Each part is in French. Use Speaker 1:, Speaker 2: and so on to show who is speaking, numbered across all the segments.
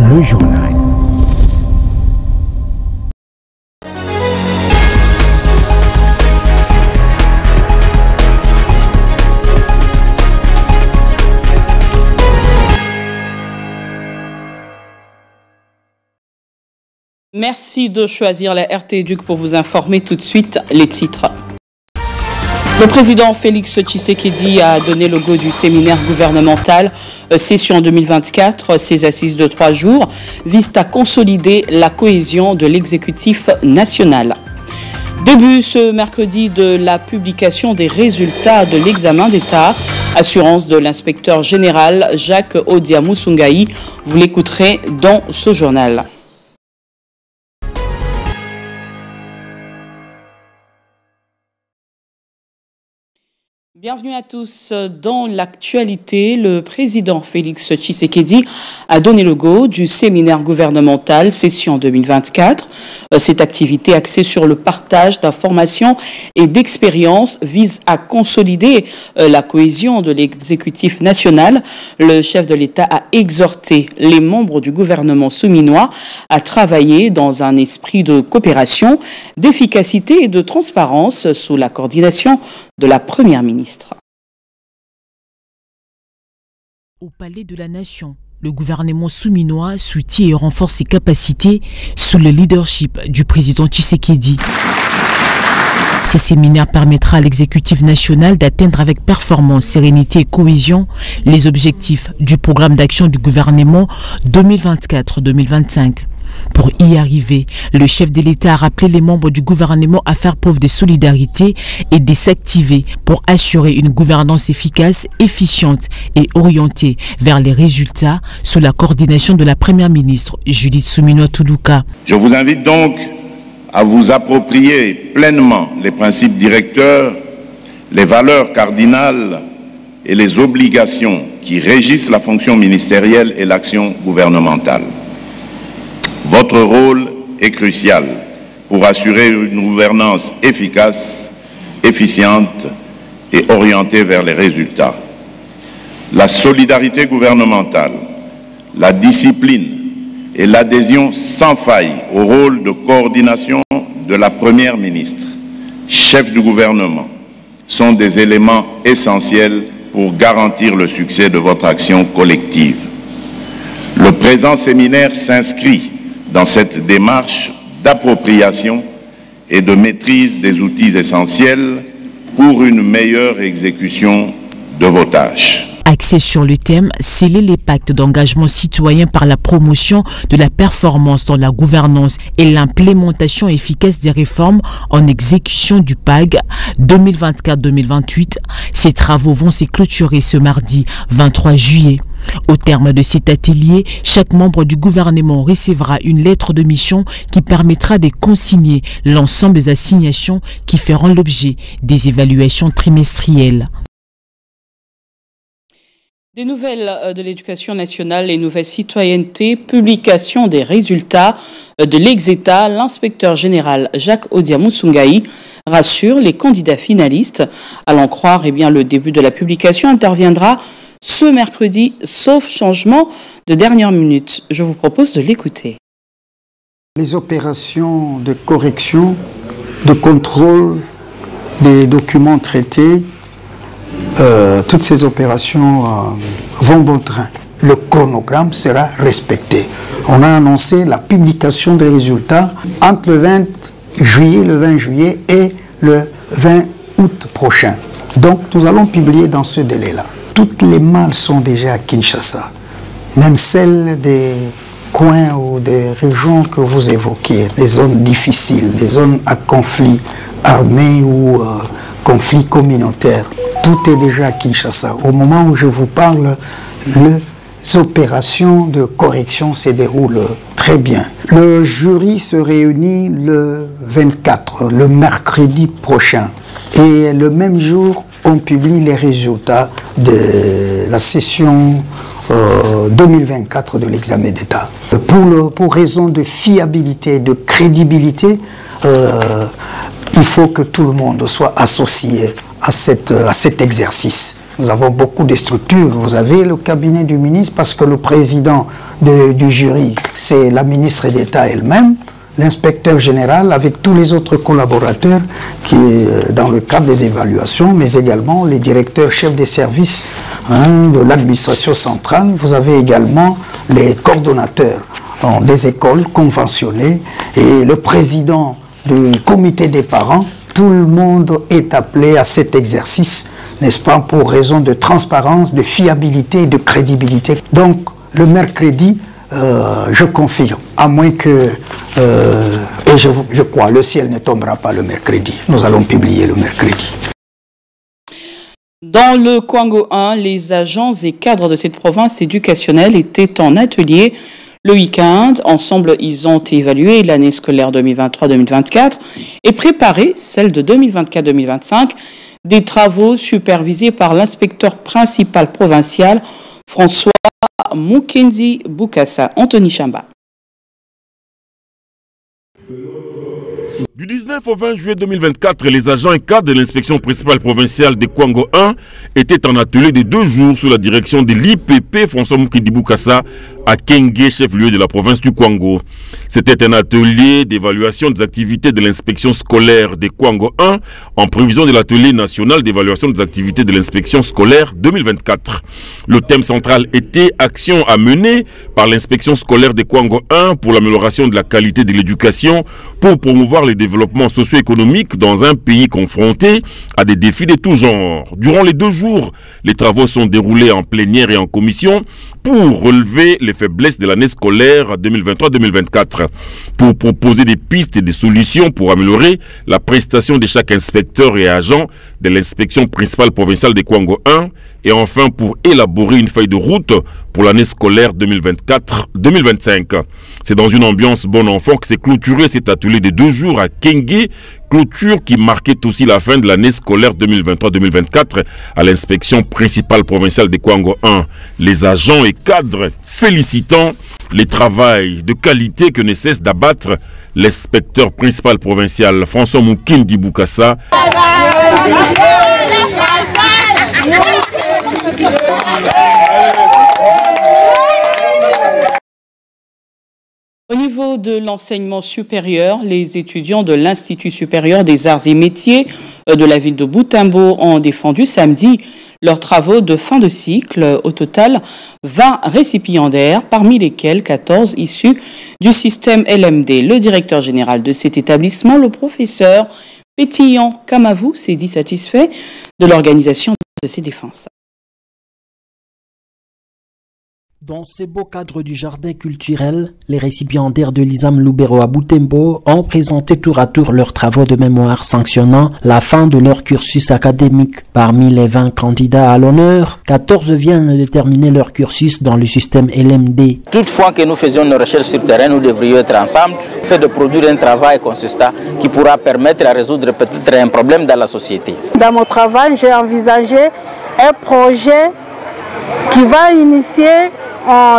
Speaker 1: le journal.
Speaker 2: Merci de choisir la RT-Duc pour vous informer tout de suite les titres. Le président Félix Tshisekedi a donné le go du séminaire gouvernemental session 2024. Ces assises de 3 jours visent à consolider la cohésion de l'exécutif national. Début ce mercredi de la publication des résultats de l'examen d'État. Assurance de l'inspecteur général Jacques Odiamusungai. Vous l'écouterez dans ce journal. Bienvenue à tous. Dans l'actualité, le président Félix Tshisekedi a donné le go du séminaire gouvernemental session 2024. Cette activité axée sur le partage d'informations et d'expériences vise à consolider la cohésion de l'exécutif national. Le chef de l'État a exhorté les membres du gouvernement souminois à travailler dans un esprit de coopération, d'efficacité et de transparence sous la coordination de la Première ministre.
Speaker 3: Au Palais de la Nation, le gouvernement souminois soutient et renforce ses capacités sous le leadership du président Tshisekedi. Ce séminaire permettra à l'exécutif national d'atteindre avec performance, sérénité et cohésion les objectifs du programme d'action du gouvernement 2024-2025. Pour y arriver, le chef de l'État a rappelé les membres du gouvernement à faire preuve de solidarité et de s'activer pour assurer une gouvernance efficace, efficiente et orientée vers les résultats sous la coordination de la Première ministre Judith Suminwa-Tuluka.
Speaker 4: Je vous invite donc à vous approprier pleinement les principes directeurs, les valeurs cardinales et les obligations qui régissent la fonction ministérielle et l'action gouvernementale. Votre rôle est crucial pour assurer une gouvernance efficace, efficiente et orientée vers les résultats. La solidarité gouvernementale, la discipline et l'adhésion sans faille au rôle de coordination de la Première ministre, chef du gouvernement, sont des éléments essentiels pour garantir le succès de votre action collective. Le présent séminaire s'inscrit dans cette démarche d'appropriation et de maîtrise des outils essentiels pour une meilleure exécution de vos tâches.
Speaker 3: Axé sur le thème « Sceller les pactes d'engagement citoyen par la promotion de la performance dans la gouvernance et l'implémentation efficace des réformes en exécution du PAG 2024-2028 », ces travaux vont se clôturer ce mardi 23 juillet. Au terme de cet atelier, chaque membre du gouvernement recevra une lettre de mission qui permettra de consigner l'ensemble des assignations qui feront l'objet des évaluations trimestrielles.
Speaker 2: Des nouvelles de l'éducation nationale, les nouvelles citoyennetés, publication des résultats de l'ex-État, l'inspecteur général Jacques Odiamusungai rassure les candidats finalistes. À l'en croire, le début de la publication interviendra ce mercredi, sauf changement de dernière minute. Je vous propose de l'écouter.
Speaker 5: Les opérations de correction, de contrôle des documents traités, toutes ces opérations vont bon train. Le chronogramme sera respecté. On a annoncé la publication des résultats entre le 20 juillet et le 20 août prochain. Donc nous allons publier dans ce délai-là. Toutes les malles sont déjà à Kinshasa, même celles des coins ou des régions que vous évoquez, des zones difficiles, des zones à conflit armé ou conflit communautaire. Tout est déjà à Kinshasa. Au moment où je vous parle, les opérations de correction se déroulent très bien. Le jury se réunit le 24, le mercredi prochain. Et le même jour, on publie les résultats de la session 2024 de l'examen d'État. Pour raison de fiabilité, de crédibilité, il faut que tout le monde soit associé à cet exercice. Nous avons beaucoup de structures. Vous avez le cabinet du ministre parce que le président du jury, c'est la ministre d'État elle-même, l'inspecteur général avec tous les autres collaborateurs qui, dans le cadre des évaluations, mais également les directeurs chefs des services de l'administration centrale. Vous avez également les coordonnateurs des écoles conventionnées et le président du comité des parents. Tout le monde est appelé à cet exercice, n'est-ce pas, pour raison de transparence, de fiabilité et de crédibilité. Donc, le mercredi, je confirme, à moins que, et je crois, le ciel ne tombera pas le mercredi. Nous allons publier le mercredi.
Speaker 2: Dans le Kwango 1, les agents et cadres de cette province éducationnelle étaient en atelier le week-end. Ensemble, ils ont évalué l'année scolaire 2023-2024 et préparé celle de 2024-2025. Des travaux supervisés par l'inspecteur principal provincial François Mukendi Bukasa. Anthony Chamba.
Speaker 1: Du 19 au 20 juillet 2024, les agents et cadres de l'inspection principale provinciale de Kwango 1 étaient en atelier de 2 jours sous la direction de l'IPP François Mukendi Bukasa à Kenge, chef-lieu de la province du Kwango. C'était un atelier d'évaluation des activités de l'inspection scolaire de Kwango 1 en prévision de l'atelier national d'évaluation des activités de l'inspection scolaire 2024. Le thème central était action à mener par l'inspection scolaire de Kwango 1 pour l'amélioration de la qualité de l'éducation, pour promouvoir le développement socio-économique dans un pays confronté à des défis de tout genre. Durant les 2 jours, les travaux sont déroulés en plénière et en commission pour relever les faiblesses de l'année scolaire 2023-2024, pour proposer des pistes et des solutions pour améliorer la prestation de chaque inspecteur et agent de l'inspection principale provinciale de Kwango 1, et enfin pour élaborer une feuille de route pour l'année scolaire 2024-2025. C'est dans une ambiance bon enfant que s'est clôturé cet atelier de 2 jours à Kenge, clôture qui marquait aussi la fin de l'année scolaire 2023-2024 à l'inspection principale provinciale de Kwango 1. Les agents et cadres félicitant les travails de qualité que ne cesse d'abattre l'inspecteur principal provincial François Mukendi Bukasa.
Speaker 2: Au niveau de l'enseignement supérieur, les étudiants de l'Institut supérieur des arts et métiers de la ville de Butembo ont défendu samedi leurs travaux de fin de cycle. Au total, 20 récipiendaires, parmi lesquels 14 issus du système LMD. Le directeur général de cet établissement, le professeur Pétillant Kamavou, s'est dit satisfait de l'organisation de ces défenses.
Speaker 6: Dans ce beau cadre du jardin culturel, les récipiendaires de l'ISAM Lubero à Butembo ont présenté tour à tour leurs travaux de mémoire sanctionnant la fin de leur cursus académique. Parmi les 20 candidats à l'honneur, 14 viennent de terminer leur cursus dans le système LMD.
Speaker 7: Toutefois que nous faisions nos recherches sur terrain, nous devrions être ensemble, fait de produire un travail consistant qui pourra permettre de résoudre peut-être un problème dans la société.
Speaker 8: Dans mon travail, j'ai envisagé un projet qui va initier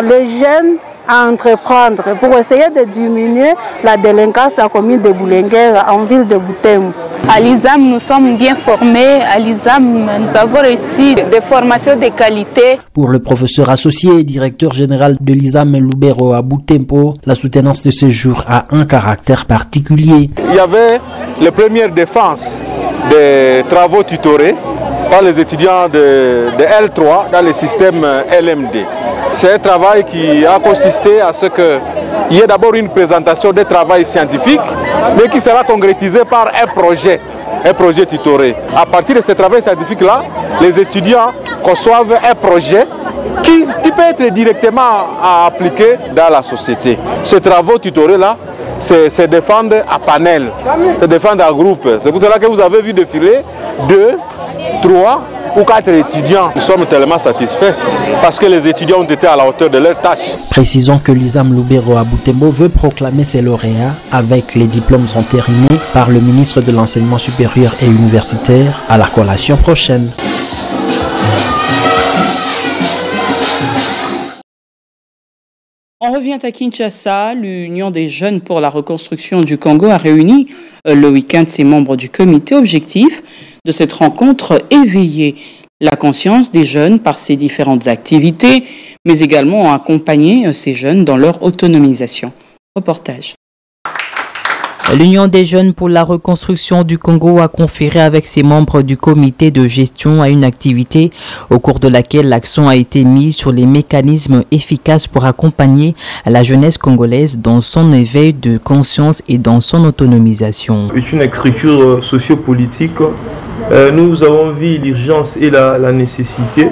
Speaker 8: les jeunes à entreprendre pour essayer de diminuer la délinquance à la commune de Boulenguer en ville de Butembo.
Speaker 9: À l'ISAM, nous sommes bien formés. À l'ISAM, nous avons reçu des formations de qualité.
Speaker 6: Pour le professeur associé et directeur général de l'ISAM Lubero à Butembo, la soutenance de ce jour a un caractère particulier.
Speaker 10: Il y avait les premières défenses des travaux tutorés par les étudiants de L3 dans le système LMD. C'est un travail qui a consisté à ce qu'il y ait d'abord une présentation des travaux scientifiques, mais qui sera concrétisé par un projet tutoré. À partir de ce travail scientifique-là, les étudiants conçoivent un projet qui peut être directement appliqué dans la société. Ces travaux tutorés-là, c'est défendre à panel, c'est défendre à groupe. C'est pour cela que vous avez vu défiler 2, 3 ou 4 étudiants. Nous sommes tellement satisfaits parce que les étudiants ont été à la hauteur de leur tâche.
Speaker 6: Précisons que l'ISAM Lubero à Butembo veut proclamer ses lauréats avec les diplômes entérinés par le ministre de l'Enseignement supérieur et universitaire à la collation prochaine.
Speaker 2: On revient à Kinshasa. L'Union des jeunes pour la reconstruction du Congo a réuni le week-end ses membres du comité. Objectif de cette rencontre, éveiller la conscience des jeunes par ces différentes activités, mais également accompagner ces jeunes dans leur autonomisation. Reportage.
Speaker 11: L'Union des jeunes pour la reconstruction du Congo a conféré avec ses membres du comité de gestion à une activité au cours de laquelle l'accent a été mis sur les mécanismes efficaces pour accompagner la jeunesse congolaise dans son éveil de conscience et dans son autonomisation.
Speaker 12: C'est une structure sociopolitique. Nous avons vu l'urgence et la nécessité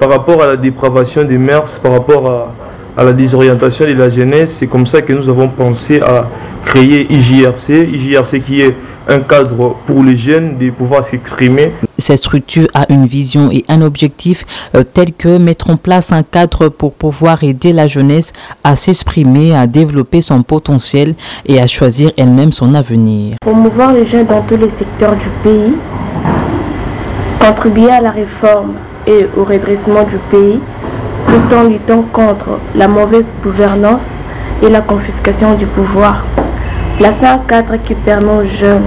Speaker 12: par rapport à la dépravation des mœurs, par rapport à la désorientation de la jeunesse. C'est comme ça que nous avons pensé à créer IJRC qui est un cadre pour les jeunes de pouvoir s'exprimer.
Speaker 11: Cette structure a une vision et un objectif tel que mettre en place un cadre pour pouvoir aider la jeunesse à s'exprimer, à développer son potentiel et à choisir elle-même son avenir.
Speaker 13: Promouvoir les jeunes dans tous les secteurs du pays, contribuer à la réforme et au redressement du pays, tout en luttant contre la mauvaise gouvernance et la confiscation du pouvoir. Placer un cadre qui permet aux jeunes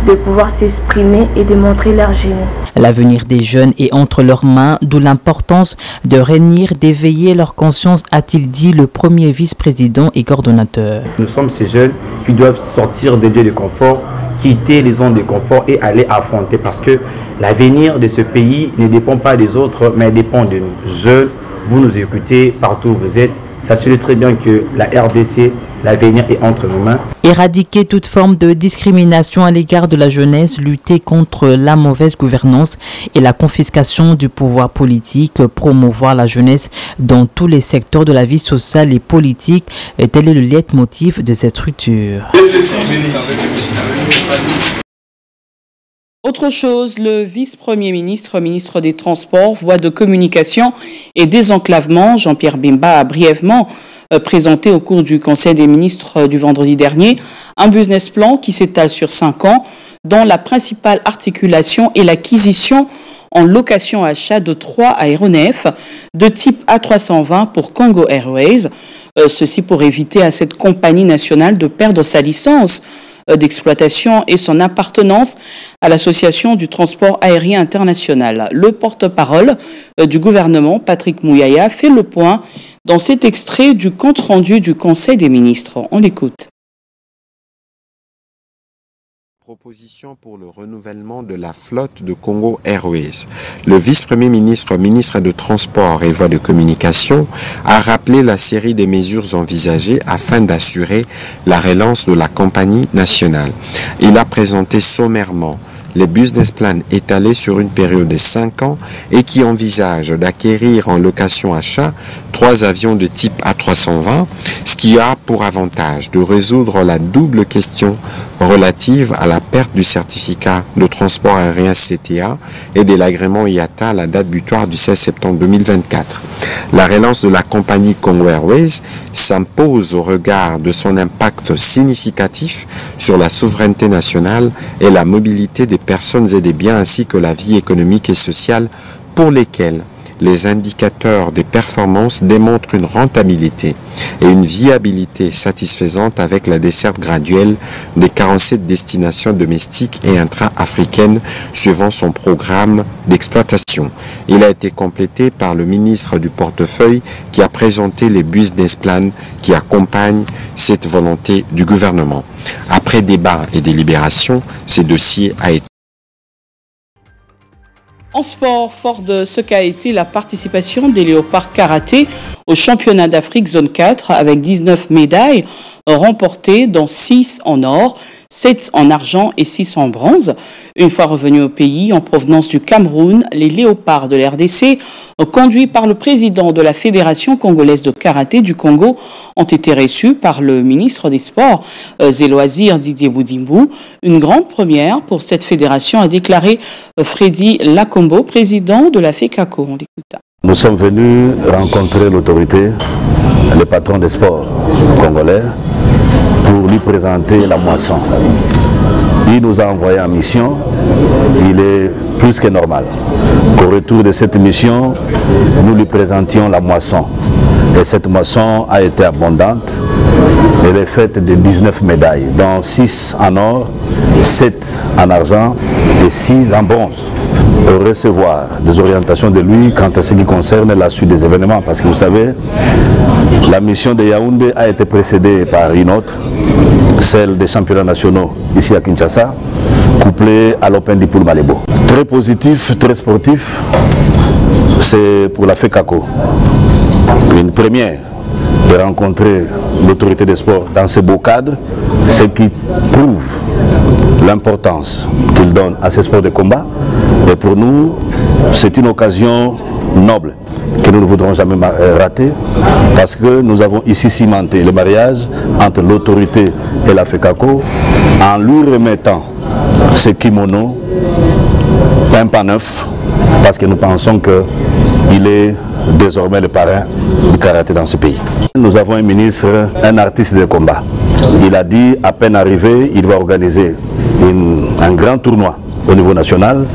Speaker 13: de pouvoir s'exprimer et de montrer leur génie.
Speaker 11: L'avenir des jeunes est entre leurs mains, d'où l'importance de réunir, d'éveiller leur conscience, a-t-il dit le premier vice-président et coordonnateur.
Speaker 14: Nous sommes ces jeunes qui doivent sortir des lieux de confort, quitter les zones de confort et aller affronter, parce que l'avenir de ce pays ne dépend pas des autres, mais dépend de nous. Jeunes, vous nous écoutez partout où vous êtes. Sachez très bien que la RDC, l'avenir est entre nos mains.
Speaker 11: Éradiquer toute forme de discrimination à l'égard de la jeunesse, lutter contre la mauvaise gouvernance et la confiscation du pouvoir politique, promouvoir la jeunesse dans tous les secteurs de la vie sociale et politique, tel est le leitmotiv de cette structure.
Speaker 2: Autre chose, le vice-premier ministre, ministre des Transports, voies de communication et désenclavement, Jean-Pierre Bemba, a brièvement présenté au cours du Conseil des ministres du vendredi dernier un business plan qui s'étale sur 5 ans, dont la principale articulation est l'acquisition en location-achat de 3 aéronefs de type A320 pour Congo Airways. Ceci pour éviter à cette compagnie nationale de perdre sa licence d'exploitation et son appartenance à l'Association du transport aérien international. Le porte-parole du gouvernement, Patrick Mouyaya, fait le point dans cet extrait du compte-rendu du Conseil des ministres. On l'écoute.
Speaker 15: Proposition pour le renouvellement de la flotte de Congo Airways. Le vice-premier ministre, ministre de Transport et Voies de Communication, a rappelé la série des mesures envisagées afin d'assurer la relance de la compagnie nationale. Il a présenté sommairement les business plans étalés sur une période de 5 ans et qui envisagent d'acquérir en location-achat 3 avions de type A320, ce qui a pour avantage de résoudre la double question relative à la perte du certificat de transport aérien CTA et de l'agrément IATA à la date butoir du 16 septembre 2024. La relance de la compagnie Congo Airways s'impose au regard de son impact significatif sur la souveraineté nationale et la mobilité des personnes et des biens ainsi que la vie économique et sociale pour lesquelles les indicateurs des performances démontrent une rentabilité et une viabilité satisfaisante avec la desserte graduelle des 47 destinations domestiques et intra-africaines suivant son programme d'exploitation. Il a été complété par le ministre du portefeuille qui a présenté les business plans qui accompagnent cette volonté du gouvernement. Après débat et délibération, ce dossier a été
Speaker 2: en sport, fort de ce qu'a été la participation des Léopards Karaté au championnat d'Afrique zone 4 avec 19 médailles remportées dont 6 en or, 7 en argent et 6 en bronze. Une fois revenus au pays en provenance du Cameroun, les Léopards de l'RDC, conduits par le président de la Fédération congolaise de karaté du Congo, ont été reçus par le ministre des Sports et Loisirs Didier Boudimbu. Une grande première pour cette fédération, a déclaré Freddy Lacombo, président de la FECACO. On l'écoute.
Speaker 16: Nous sommes venus rencontrer l'autorité, le patron des sports congolais, pour lui présenter la moisson. Il nous a envoyé en mission, il est plus que normal qu'au retour de cette mission, nous lui présentions la moisson. Et cette moisson a été abondante. Elle est faite de 19 médailles, dont 6 en or, 7 en argent et 6 en bronze. Recevoir des orientations de lui quant à ce qui concerne la suite des événements. Parce que vous savez, la mission de Yaoundé a été précédée par une autre, celle des championnats nationaux ici à Kinshasa, couplée à l'Open du Poul Malebo. Très positif, très sportif, c'est pour la FECACO. Une première de rencontrer l'autorité des sports dans ce beau cadre, ce qui prouve l'importance qu'il donne à ces sports de combat. Et pour nous, c'est une occasion noble que nous ne voudrons jamais rater, parce que nous avons ici cimenté le mariage entre l'autorité et la FECACO en lui remettant ce kimono peint pas neuf, parce que nous pensons qu'il est désormais le parrain du karaté dans ce pays. Nous avons un ministre, un artiste de combat. Il a dit, à peine arrivé, il va organiser un grand tournoi au niveau national,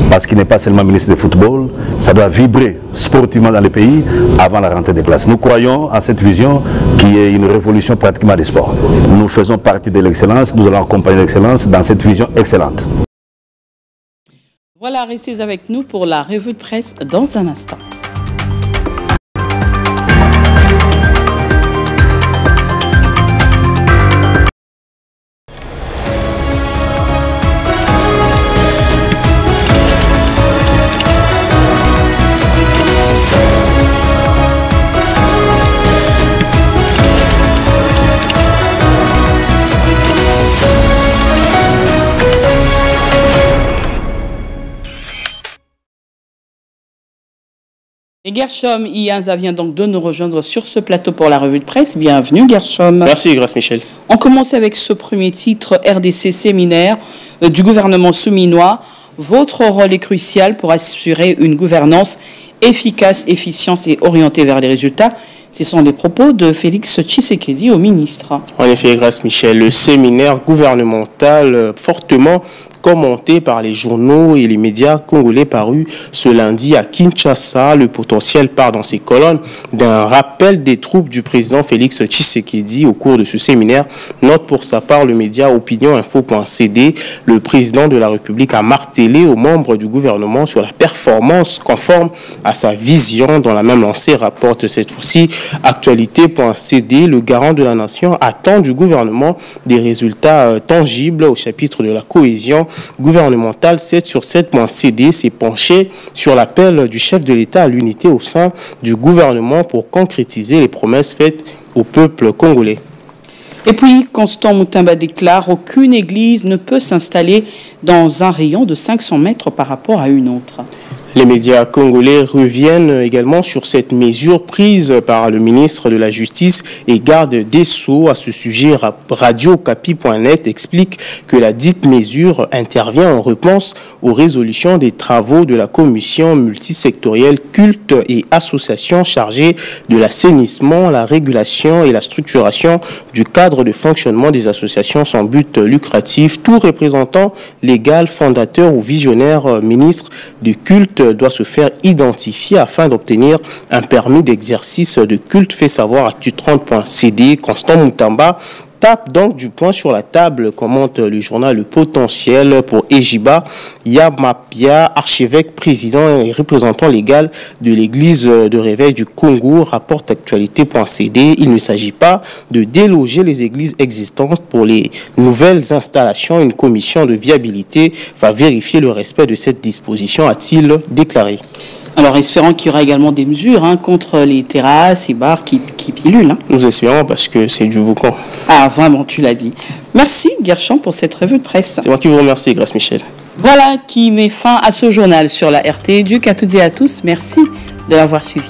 Speaker 16: parce qu'il n'est pas seulement ministre de football, ça doit vibrer sportivement dans le pays avant la rentrée des classes. Nous croyons à cette vision qui est une révolution pratiquement des sports. Nous faisons partie de l'excellence, nous allons accompagner l'excellence dans cette vision excellente.
Speaker 2: Voilà, restez avec nous pour la revue de presse dans un instant. Et Gershom Ianza vient donc de nous rejoindre sur ce plateau pour la revue de presse. Bienvenue Gershom.
Speaker 17: Merci Grâce Michel.
Speaker 2: On commence avec ce premier titre, RDC séminaire du gouvernement souminois. Votre rôle est crucial pour assurer une gouvernance efficace, efficiente et orientée vers les résultats. Ce sont les propos de Félix Tshisekedi au ministre.
Speaker 17: En effet, Grâce Michel, le séminaire gouvernemental fortement commenté par les journaux et les médias congolais paru ce lundi à Kinshasa. Le potentiel part dans ses colonnes d'un rappel des troupes du président Félix Tshisekedi au cours de ce séminaire. Note pour sa part le média opinioninfo.cd. Le président de la République a martelé aux membres du gouvernement sur la performance conforme à sa vision. Dans la même lancée, rapporte cette fois-ci actualité.cd. Le garant de la nation attend du gouvernement des résultats tangibles au chapitre de la cohésion gouvernementale. 7sur7.cd s'est penché sur l'appel du chef de l'État à l'unité au sein du gouvernement pour concrétiser les promesses faites au peuple congolais.
Speaker 2: Et puis, Constant Moutimba déclare qu'aucune église ne peut s'installer dans un rayon de 500 mètres par rapport à une autre.
Speaker 17: Les médias congolais reviennent également sur cette mesure prise par le ministre de la Justice et garde des Sceaux. À ce sujet, radiocapi.net explique que la dite mesure intervient en réponse aux résolutions des travaux de la commission multisectorielle culte et associations chargée de l'assainissement, la régulation et la structuration du cadre de fonctionnement des associations sans but lucratif. Tout représentant légal, fondateur ou visionnaire ministre du culte doit se faire identifier afin d'obtenir un permis d'exercice de culte, fait savoir actu30.cd. Constant Moutimba tape donc du poing sur la table, commente le journal Le Potentiel. Pour Ejiba Yamapia, archevêque, président et représentant légal de l'église de réveil du Congo, rapporte actualité.cd. Il ne s'agit pas de déloger les églises existantes pour les nouvelles installations. Une commission de viabilité va vérifier le respect de cette disposition, a-t-il déclaré.
Speaker 2: Alors, espérons qu'il y aura également des mesures contre les terrasses et bars qui pilulent.
Speaker 17: Nous espérons, parce que c'est du boucan.
Speaker 2: Ah, vraiment, tu l'as dit. Merci, Gershom, pour cette revue de presse.
Speaker 17: C'est moi qui vous remercie, Grâce Michel.
Speaker 2: Voilà qui met fin à ce journal sur la RT. Éduc à toutes et à tous. Merci de l'avoir suivi.